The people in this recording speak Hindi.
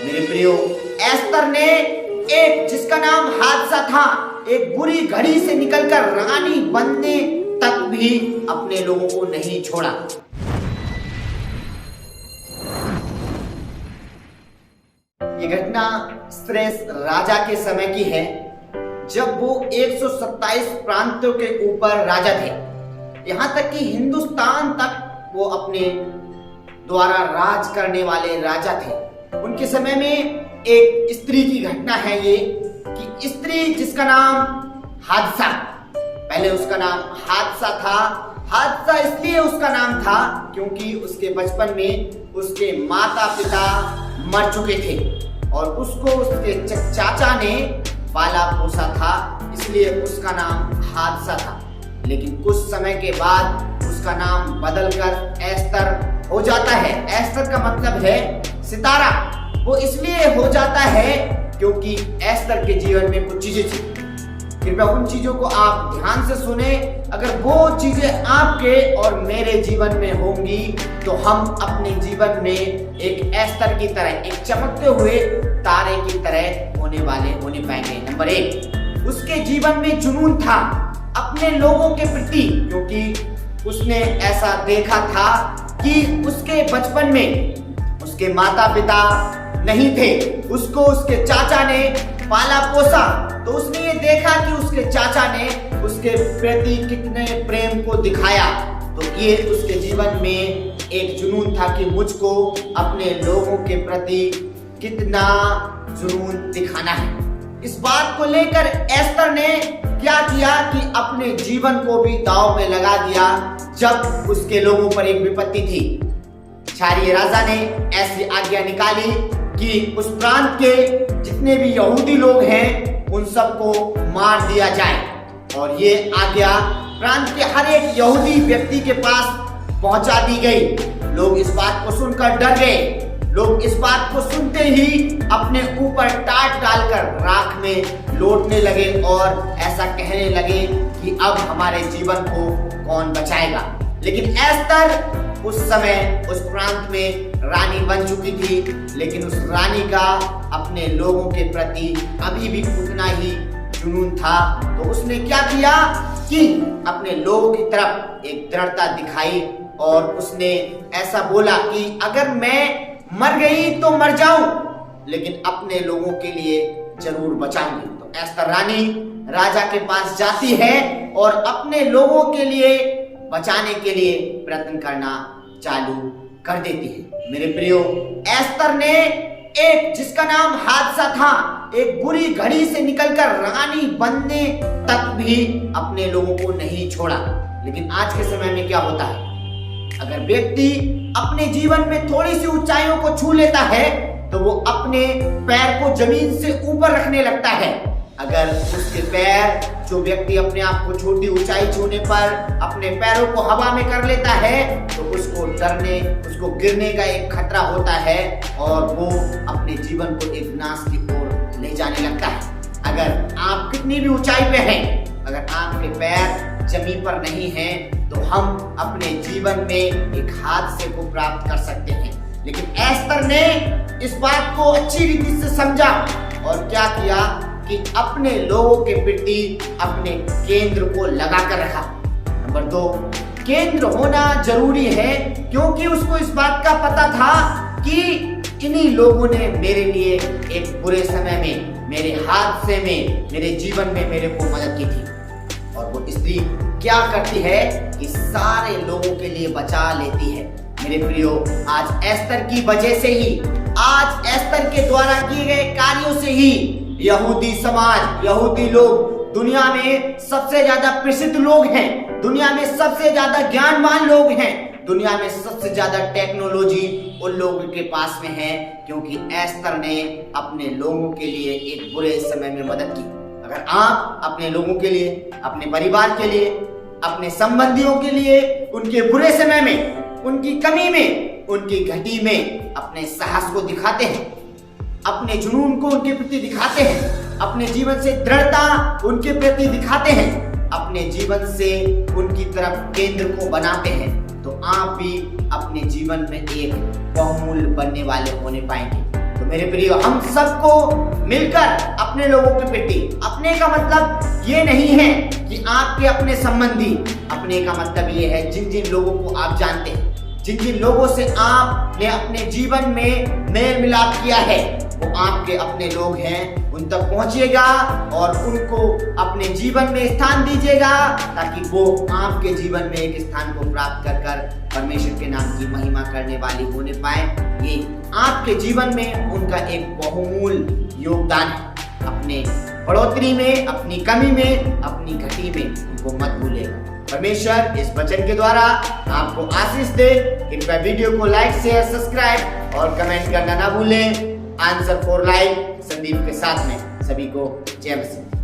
मेरे प्रियो, एस्तर ने एक जिसका नाम हादसा था, एक बुरी घड़ी से निकलकर रानी बनने तक भी अपने लोगों को नहीं छोड़ा। ये घटना श्रेष्ठ राजा के समय की है, जब वो 127 प्रांतों के ऊपर राजा थे। यहाँ तक कि हिंदुस्तान तक वो अपने द्वारा राज करने वाले राजा थे। उनके समय में एक स्त्री की घटना है ये कि स्त्री जिसका नाम हादसा, पहले उसका नाम हादसा था। हादसा इसलिए उसका नाम था क्योंकि उसके बचपन में उसके माता पिता मर चुके थे और उसको उसके चाचा ने पाला पोसा था, इसलिए उसका नाम हादसा था। लेकिन कुछ समय के बाद उसका नाम बदलकर एस्तर हो जाता है। एस्तर का मतलब है सितारा। वो इसलिए हो जाता है क्योंकि एस्तर के जीवन में कुछ चीजें थी। कृपया उन चीजों को आप ध्यान से सुने। अगर वो चीजें आपके और मेरे जीवन में होंगी तो हम अपने जीवन में एक एस्तर की तरह, एक चमकते हुए तारे की तरह होने पाएंगे। नंबर 1, उसके जीवन में जुनून था अपने लोगों के प्रति, क्योंकि उसने ऐसा देखा था कि उसके बचपन में उसके माता पिता नहीं थे, उसको उसके चाचा ने पाला पोसा, तो उसने ये देखा कि उसके चाचा ने उसके प्रति कितने प्रेम को दिखाया। तो ये उसके जीवन में एक जुनून था कि मुझको अपने लोगों के प्रति कितना जुनून दिखाना है। इस बात को लेकर एस्तर ने क्या किया कि अपने जीवन को भी दांव पे लगा दिया। जब उसके लोगों पर एक विपत्ति थी, क्षारीय राजा ने ऐसी आज्ञा निकाली कि उस प्रांत के जितने भी यहूदी लोग हैं उन सबको मार दिया जाए। और ये आज्ञा प्रांत के हर एक यहूदी व्यक्ति के पास पहुंचा दी गई। लोग इस बात को सुनकर डर गए। लोग इस बात को सुनते ही अपने ऊपर टाट डालकर राख में लौटने लगे और ऐसा कहने लगे कि अब हमारे जीवन को कौन बचाएगा। लेकिन एस्तर उस समय उस प्रांत में रानी बन चुकी थी, लेकिन उस रानी का अपने लोगों के प्रति अभी भी उतना ही जुनून था। तो उसने क्या किया कि अपने लोगों की तरफ एक दृढ़ता दिखाई और उसने ऐसा बोला कि अगर मैं मर गई तो मर जाऊं, लेकिन अपने लोगों के लिए जरूर बचाऊंगी। तो एस्तर रानी राजा के पास जाती है और अपने लोगों के लिए बचाने के लिए प्रयत्न करना चालू कर देती है। मेरे प्रियो, एस्तर ने एक जिसका नाम हादसा था, एक बुरी घड़ी से निकलकर रानी बनने तक भी अपने लोगों को नहीं छोड़ा। लेकिन आज के समय में क्या होता है, अगर व्यक्ति अपने जीवन में थोड़ी सी ऊंचाइयों को छू लेता है तो वो अपने पैर को जमीन से ऊपर रखने लगता है। अगर उसके पैर, जो व्यक्ति अपने आप को छोटी ऊंचाई छूने पर अपने पैरों को हवा में कर लेता है तो उसको डरने, उसको गिरने का एक खतरा होता है और वो अपने जीवन को एक नाश की ओर ले जाने लगता है। अगर आप कितनी भी ऊंचाई पे हैं, अगर आपके पैर जमीन पर नहीं हैं तो हम अपने जीवन में एक हादसे को प्राप्त कर सकते हैं। लेकिन एस्तर ने इस बात को अच्छी रीति से समझा और क्या किया कि अपने लोगों के प्रति अपने केंद्र को लगा कर रखा। नंबर 2, केंद्र होना जरूरी है, क्योंकि उसको इस बात का पता था कि इन्हीं लोगों ने मेरे लिए एक बुरे समय में, मेरे हादसे में, मेरे जीवन में मेरे को मदद की थी। और वो स्त्री क्या करती है कि सारे लोगों के लिए बचा लेती है। मेरे प्रियो, आज एस्तर की वजह से ही, आज एस्तर के द्वारा किए गए कार्यों से ही यहूदी समाज, यहूदी लोग दुनिया में सबसे ज्यादा प्रसिद्ध लोग हैं, दुनिया में सबसे ज्यादा ज्ञानवान लोग हैं, दुनिया में सबसे ज्यादा टेक्नोलॉजी उन लोगों के पास में है, क्योंकि एस्तर ने अपने लोगों के लिए एक बुरे समय में मदद की। अगर आप अपने लोगों के लिए, अपने परिवार के लिए, अपने संबंधियों के लिए उनके बुरे समय में, उनकी कमी में, उनकी घटी में अपने साहस को दिखाते हैं, अपने जुनून को उनके प्रति दिखाते हैं, अपने जीवन से दृढ़ता उनके प्रति दिखाते हैं, अपने जीवन से उनकी तरफ केंद्र को बनाते हैं, तो आप भी अपने जीवन में एक बहुमूल्य बनने वाले होने पाएंगे। तो मेरे प्रिय, हम सबको मिलकर अपने लोगों की पिट्टी, अपने का मतलब ये नहीं है कि आपके अपने संबंधी, अपने का मतलब ये है जिन जिन लोगों को आप जानते हैं, जिन जिन लोगों से आपने अपने जीवन में मेल मिलाप किया है, वो आपके अपने लोग हैं, उन तक पहुंचिएगा और उनको अपने जीवन में स्थान दीजिएगा, ताकि वो आपके जीवन में एक स्थान को प्राप्त कर कर परमेश्वर के नाम की महिमा करने वाली होने पाए। ये आपके जीवन में उनका एक बहुमूल्य योगदान है। अपने बढ़ोतरी में, अपनी कमी में, अपनी घटी में उनको मत भूलेगा। परमेश्वर इस वचन के द्वारा आपको आशीष दे। कृपया वीडियो को लाइक, शेयर, सब्सक्राइब और कमेंट करना ना भूलें। आंसर फॉर लाइफ संदीप के साथ में सभी को जय मसीह।